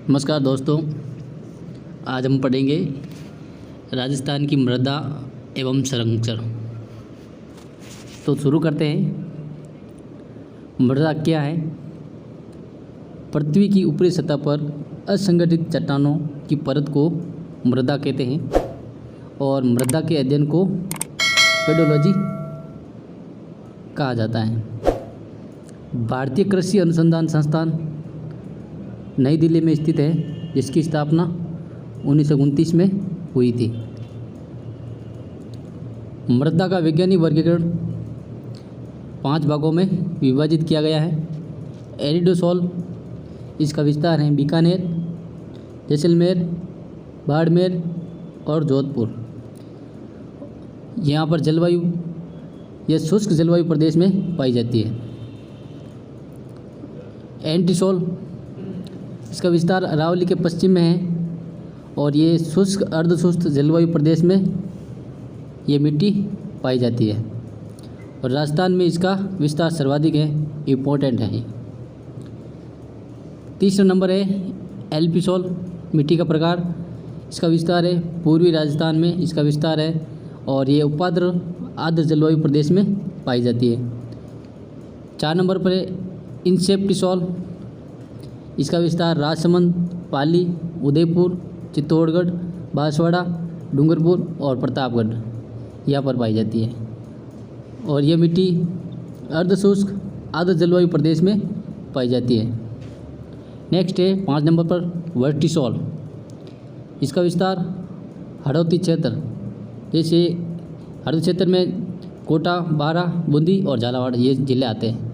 नमस्कार दोस्तों, आज हम पढ़ेंगे राजस्थान की मृदा एवं संरचना। तो शुरू करते हैं। मृदा क्या है? पृथ्वी की ऊपरी सतह पर असंगठित चट्टानों की परत को मृदा कहते हैं और मृदा के अध्ययन को पेडोलॉजी कहा जाता है। भारतीय कृषि अनुसंधान संस्थान नई दिल्ली में स्थित है, जिसकी स्थापना 1929 में हुई थी। मृदा का वैज्ञानिक वर्गीकरण 5 भागों में विभाजित किया गया है। एरिडोसॉल, इसका विस्तार है बीकानेर, जैसलमेर, बाड़मेर और जोधपुर। यहाँ पर जलवायु यह शुष्क जलवायु प्रदेश में पाई जाती है। एंटीसोल, इसका विस्तार अरावली के पश्चिम में है और ये शुष्क अर्धशुष्क जलवायु प्रदेश में ये मिट्टी पाई जाती है और राजस्थान में इसका विस्तार सर्वाधिक है, इम्पोर्टेंट है। तीसरा नंबर है एल्पिसोल, मिट्टी का प्रकार। इसका विस्तार है पूर्वी राजस्थान में इसका विस्तार है और ये उपाद्र आर्द्र जलवायु प्रदेश में पाई जाती है। 4 नंबर पर है इंसेप्टिसोल, इसका विस्तार राजसमंद, पाली, उदयपुर, चित्तौड़गढ़, बांसवाड़ा, डूंगरपुर और प्रतापगढ़ यहाँ पर पाई जाती है और यह मिट्टी अर्धशुष्क आर्द्र जलवायु प्रदेश में पाई जाती है। नेक्स्ट है 5 नंबर पर वर्टिसोल, इसका विस्तार हड़ौती क्षेत्र, जैसे हड़ौती क्षेत्र में कोटा, बारा, बूंदी और झालावाड़ ये जिले आते हैं।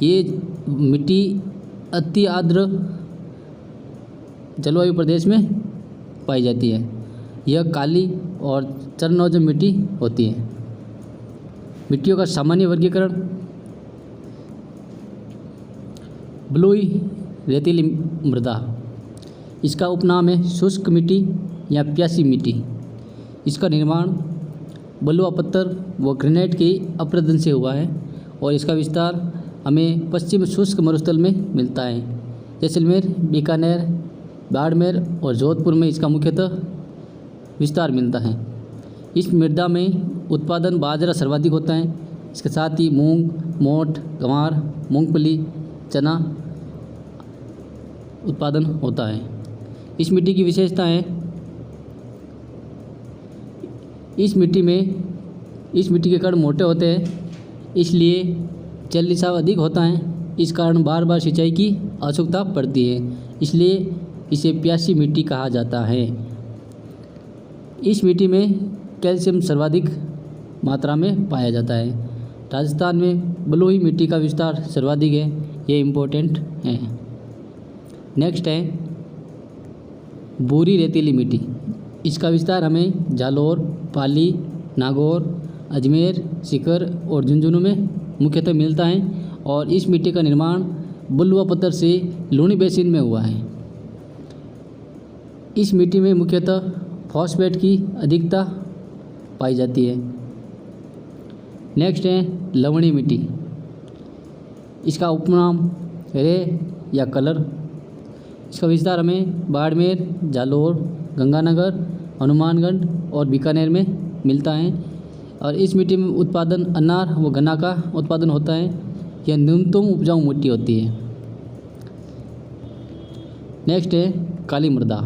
ये मिट्टी अति आर्द्र जलवायु प्रदेश में पाई जाती है। यह काली और चरणोजम मिट्टी होती है। मिट्टियों का सामान्य वर्गीकरण बलुई रेतीली मृदा, इसका उपनाम है शुष्क मिट्टी या प्यासी मिट्टी। इसका निर्माण बलुआ पत्थर व ग्रेनाइट के अपरदन से हुआ है और इसका विस्तार हमें पश्चिम शुष्क मरुस्थल में मिलता है। जैसलमेर, बीकानेर, बाड़मेर और जोधपुर में इसका मुख्यतः विस्तार मिलता है। इस मृदा में उत्पादन बाजरा सर्वाधिक होता है। इसके साथ ही मूंग, मोठ, गंवार, मूंगफली, चना उत्पादन होता है। इस मिट्टी की विशेषता है इस मिट्टी के कण मोटे होते हैं, इसलिए जल रिसाव अधिक होता है। इस कारण बार बार सिंचाई की आवश्यकता पड़ती है, इसलिए इसे प्यासी मिट्टी कहा जाता है। इस मिट्टी में कैल्शियम सर्वाधिक मात्रा में पाया जाता है। राजस्थान में बलुई मिट्टी का विस्तार सर्वाधिक है, ये इम्पोर्टेंट है। नेक्स्ट है भूरी रेतीली मिट्टी, इसका विस्तार हमें जालौर, पाली, नागौर, अजमेर, सीकर और झुंझुनू में मुख्यतः मिलता है और इस मिट्टी का निर्माण बलुआ पत्थर से लूणी बेसिन में हुआ है। इस मिट्टी में मुख्यतः फॉस्फेट की अधिकता पाई जाती है। नेक्स्ट है लवणी मिट्टी, इसका उपनाम रे या कलर। इसका विस्तार हमें बाड़मेर, जालौर, गंगानगर, हनुमानगढ़ और बीकानेर में मिलता है और इस मिट्टी में उत्पादन अनार व गन्ना का उत्पादन होता है। यह न्यूनतम उपजाऊ मिट्टी होती है। नेक्स्ट है काली मृदा,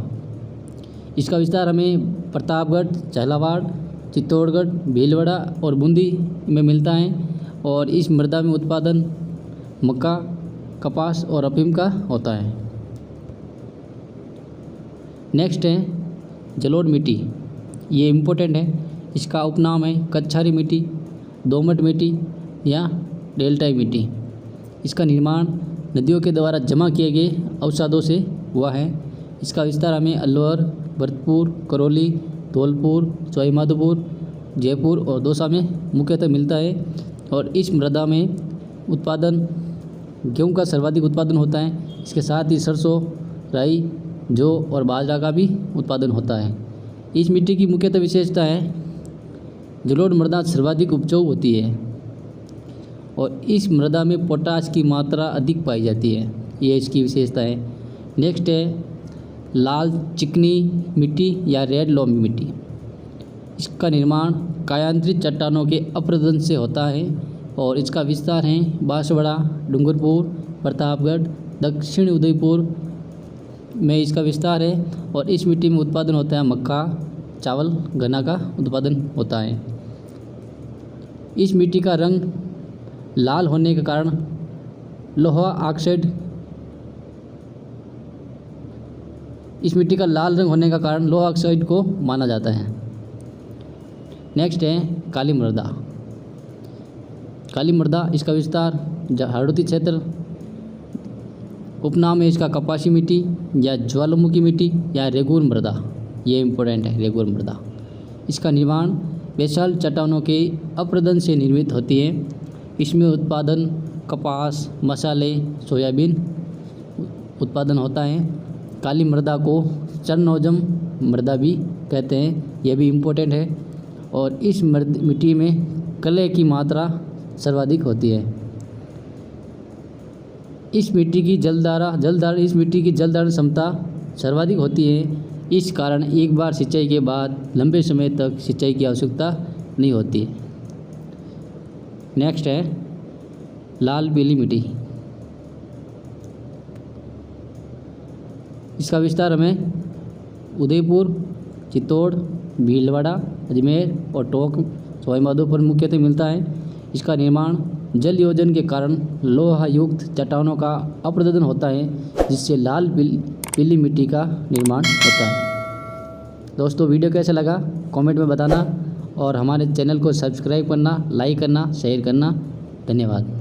इसका विस्तार हमें प्रतापगढ़, झालावाड़, चित्तौड़गढ़, भीलवाड़ा और बूंदी में मिलता है और इस मृदा में उत्पादन मक्का, कपास और अफीम का होता है। नेक्स्ट है जलोढ़ मिट्टी, ये इम्पोर्टेंट है। इसका उपनाम है कच्छारी मिट्टी, दोमट मिट्टी या डेल्टाई मिट्टी। इसका निर्माण नदियों के द्वारा जमा किए गए अवसादों से हुआ है। इसका विस्तार हमें अलवर, भरतपुर, करौली, धौलपुर, सवाईमाधोपुर, जयपुर और दौसा में मुख्यतः मिलता है और इस मृदा में उत्पादन गेहूं का सर्वाधिक उत्पादन होता है। इसके साथ ही सरसों, राई, जौ और बाजरा का भी उत्पादन होता है। इस मिट्टी की मुख्यतः विशेषता है जलोढ़ मृदा सर्वाधिक उपजाऊ होती है और इस मृदा में पोटाश की मात्रा अधिक पाई जाती है, ये इसकी विशेषता है। नेक्स्ट है लाल चिकनी मिट्टी या रेड लोमी मिट्टी। इसका निर्माण कायांतरित चट्टानों के अपरदन से होता है और इसका विस्तार है बांसवाड़ा, डूंगरपुर, प्रतापगढ़, दक्षिण उदयपुर में इसका विस्तार है। और इस मिट्टी में उत्पादन होता है मक्का, चावल, गन्ना का उत्पादन होता है। इस मिट्टी का रंग लाल होने के कारण लोहा ऑक्साइड इस मिट्टी का लाल रंग होने का कारण लोहा ऑक्साइड को माना जाता है। नेक्स्ट है काली मृदा। काली मृदा, इसका विस्तार हाड़ौती क्षेत्र, उपनाम है इसका कपासी मिट्टी या ज्वालामुखी मिट्टी या रेगूर मृदा। ये इम्पोर्टेंट है, रेगूर मृदा। इसका निर्माण बेसाल्ट चट्टानों के अपरदन से निर्मित होती है। इसमें उत्पादन कपास, मसाले, सोयाबीन उत्पादन होता है। काली मृदा को चरनोजम मृदा भी कहते हैं, यह भी इम्पोर्टेंट है। और इस मिट्टी में कले की मात्रा सर्वाधिक होती है। इस मिट्टी की इस मिट्टी की जल धारण क्षमता सर्वाधिक होती है। इस कारण एक बार सिंचाई के बाद लंबे समय तक सिंचाई की आवश्यकता नहीं होती। नेक्स्ट है लाल पीली मिट्टी। इसका विस्तार हमें उदयपुर, चित्तौड़, भीलवाड़ा, अजमेर और टोंक, सवाई माधोपुर मुख्यतः मिलता है। इसका निर्माण जल योजन के कारण लोहा युक्त चट्टानों का अपरदन होता है, जिससे लाल पीली मिट्टी का निर्माण होता है। दोस्तों, वीडियो कैसा लगा कमेंट में बताना और हमारे चैनल को सब्सक्राइब करना, लाइक करना, शेयर करना। धन्यवाद।